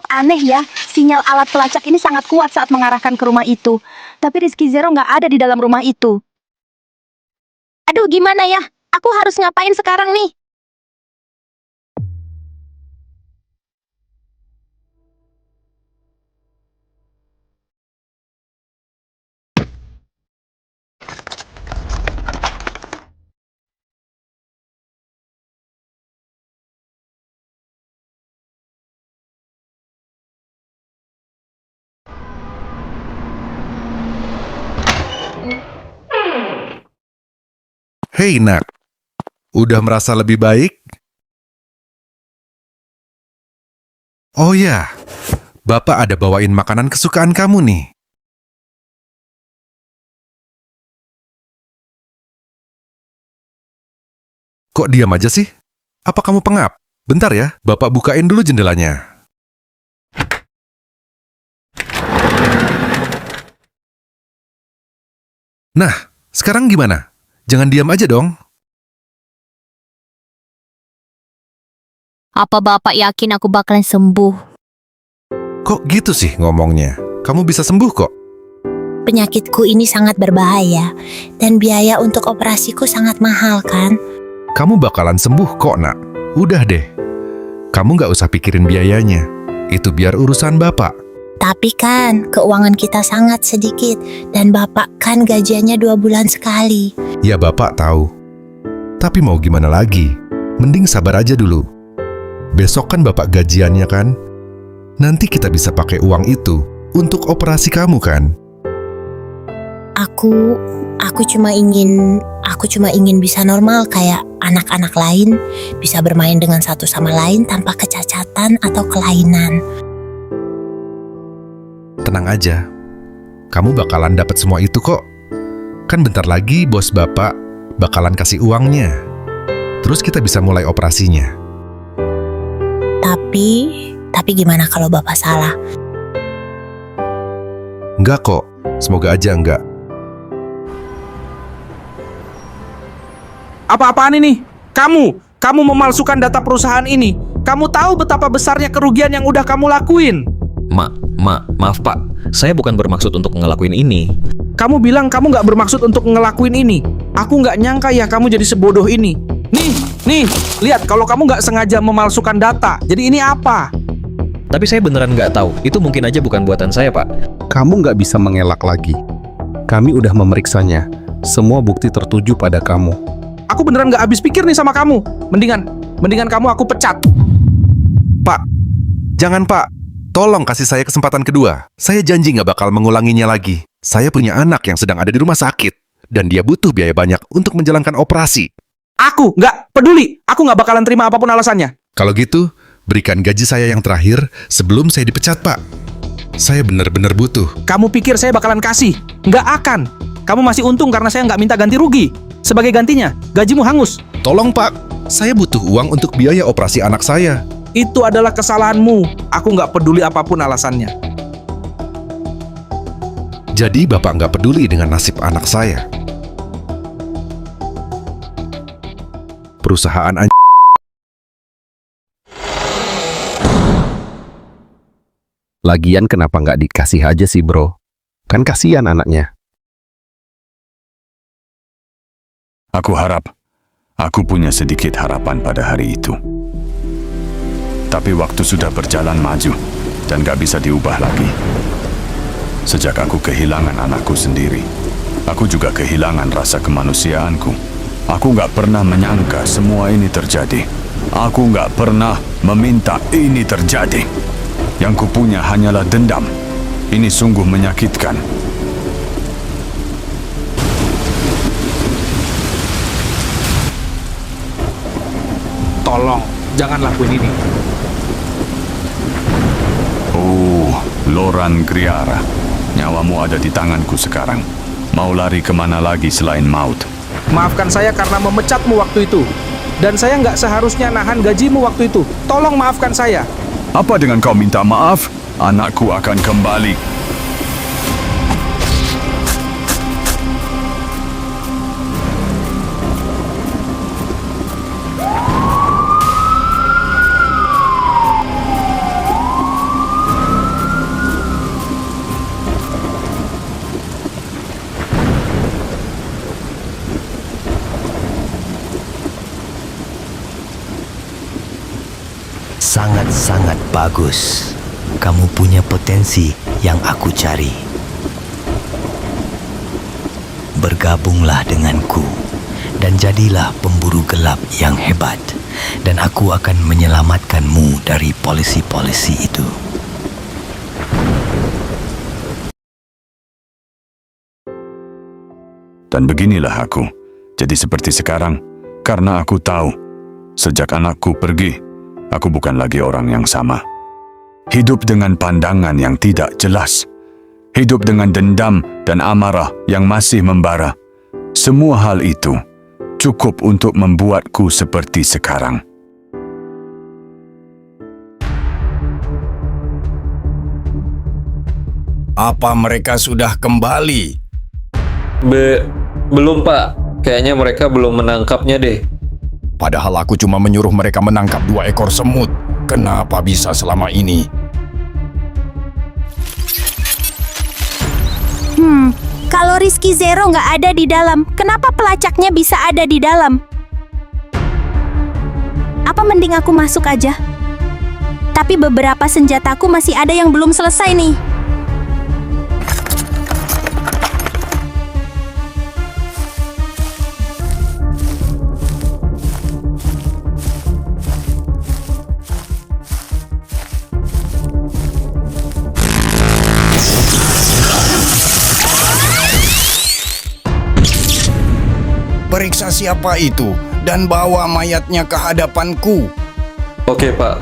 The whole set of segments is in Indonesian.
aneh ya. Sinyal alat pelacak ini sangat kuat saat mengarahkan ke rumah itu. Tapi Rizky Zero nggak ada di dalam rumah itu. Aduh, gimana ya? Aku harus ngapain sekarang nih? Hei nak, udah merasa lebih baik? Oh ya, Bapak ada bawain makanan kesukaan kamu nih. Kok diam aja sih? Apa kamu pengap? Bentar ya, Bapak bukain dulu jendelanya. Nah, sekarang gimana? Jangan diam aja dong. Apa Bapak yakin aku bakalan sembuh? Kok gitu sih ngomongnya? Kamu bisa sembuh kok. Penyakitku ini sangat berbahaya, dan biaya untuk operasiku sangat mahal kan? Kamu bakalan sembuh kok nak. Udah deh. Kamu nggak usah pikirin biayanya. Itu biar urusan Bapak. Tapi kan, keuangan kita sangat sedikit, dan Bapak kan gajiannya 2 bulan sekali. Ya Bapak tahu. Tapi mau gimana lagi? Mending sabar aja dulu. Besok kan Bapak gajiannya kan? Nanti kita bisa pakai uang itu untuk operasi kamu kan? Aku cuma ingin bisa normal kayak anak-anak lain, bisa bermain dengan satu sama lain tanpa kecacatan atau kelainan. Tenang aja. Kamu bakalan dapat semua itu kok. Kan bentar lagi bos Bapak bakalan kasih uangnya. Terus kita bisa mulai operasinya. Tapi gimana kalau Bapak salah? Enggak kok. Semoga aja enggak. Apa-apaan ini? Kamu memalsukan data perusahaan ini. Kamu tahu betapa besarnya kerugian yang udah kamu lakuin. Maaf Pak, saya bukan bermaksud untuk ngelakuin ini. Kamu bilang kamu nggak bermaksud untuk ngelakuin ini. Aku nggak nyangka ya kamu jadi sebodoh ini. Nih, lihat kalau kamu nggak sengaja memalsukan data. Jadi ini apa? Tapi saya beneran nggak tahu, itu mungkin aja bukan buatan saya Pak. Kamu nggak bisa mengelak lagi. Kami udah memeriksanya. Semua bukti tertuju pada kamu. Aku beneran nggak habis pikir nih sama kamu. Mendingan kamu aku pecat. Pak, jangan Pak. Tolong kasih saya kesempatan kedua. Saya janji nggak bakal mengulanginya lagi. Saya punya anak yang sedang ada di rumah sakit. Dan dia butuh biaya banyak untuk menjalankan operasi. Aku nggak peduli. Aku nggak bakalan terima apapun alasannya. Kalau gitu, berikan gaji saya yang terakhir sebelum saya dipecat, Pak. Saya benar-benar butuh. Kamu pikir saya bakalan kasih? Nggak akan. Kamu masih untung karena saya nggak minta ganti rugi. Sebagai gantinya, gajimu hangus. Tolong, Pak. Saya butuh uang untuk biaya operasi anak saya. Itu adalah kesalahanmu. Aku nggak peduli apapun alasannya. Jadi Bapak nggak peduli dengan nasib anak saya. Perusahaan Lagian kenapa nggak dikasih aja sih bro? Kan kasihan anaknya. Aku harap aku punya sedikit harapan pada hari itu. Tapi waktu sudah berjalan maju dan gak bisa diubah lagi. Sejak aku kehilangan anakku sendiri, aku juga kehilangan rasa kemanusiaanku. Aku gak pernah menyangka semua ini terjadi. Aku gak pernah meminta ini terjadi. Yang kupunya hanyalah dendam. Ini sungguh menyakitkan. Tolong, jangan lakuin ini. Oh, Loran Griara. Nyawamu ada di tanganku sekarang. Mau lari kemana lagi selain maut? Maafkan saya karena memecatmu waktu itu. Dan saya nggak seharusnya nahan gajimu waktu itu. Tolong maafkan saya. Apa dengan kau minta maaf? Anakku akan kembali. sangat-sangat bagus. Kamu punya potensi yang aku cari. Bergabunglah denganku dan jadilah pemburu gelap yang hebat. Dan aku akan menyelamatkanmu dari polisi-polisi itu. Dan beginilah aku, jadi seperti sekarang, karena aku tahu, sejak anakku pergi, aku bukan lagi orang yang sama. Hidup dengan pandangan yang tidak jelas. Hidup dengan dendam dan amarah yang masih membara. Semua hal itu cukup untuk membuatku seperti sekarang. Apa mereka sudah kembali? Belum, Pak. Kayaknya mereka belum menangkapnya deh. Padahal aku cuma menyuruh mereka menangkap 2 ekor semut. Kenapa bisa selama ini? Kalau Rizky Zero nggak ada di dalam, kenapa pelacaknya bisa ada di dalam? Apa mending aku masuk aja? Tapi beberapa senjataku masih ada yang belum selesai nih. Periksa siapa itu dan bawa mayatnya ke hadapanku. Oke, Pak.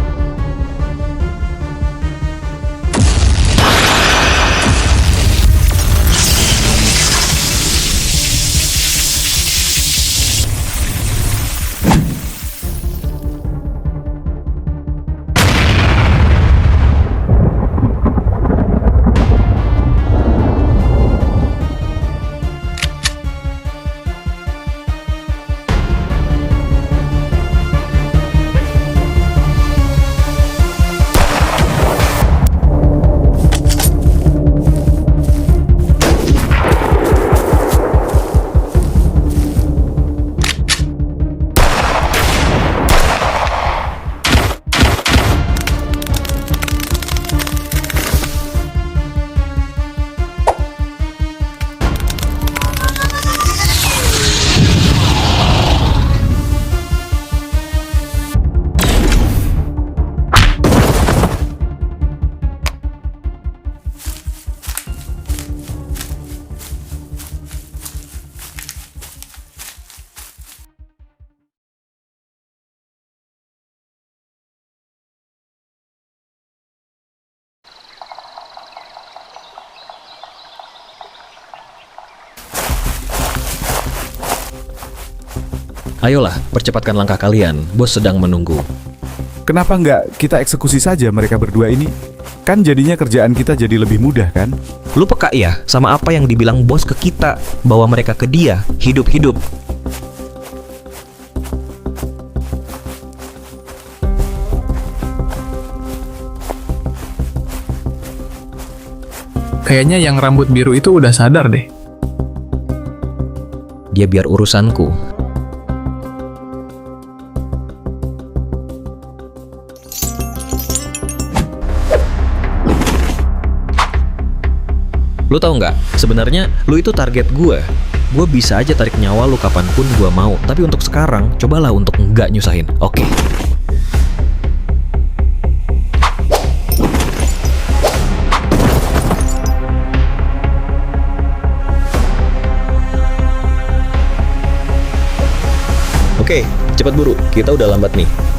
Ayolah, percepatkan langkah kalian. Bos sedang menunggu. Kenapa nggak kita eksekusi saja mereka berdua ini? Kan jadinya kerjaan kita jadi lebih mudah kan? Lu peka ya sama apa yang dibilang bos ke kita? Bawa mereka ke dia, hidup-hidup. Kayaknya yang rambut biru itu udah sadar deh. Dia biar urusanku. Lu tahu nggak? Sebenarnya lu itu target gue. Gue bisa aja tarik nyawa lu kapanpun gue mau. Tapi untuk sekarang, cobalah untuk nggak nyusahin. Oke. Oke, cepat buru. Kita udah lambat nih.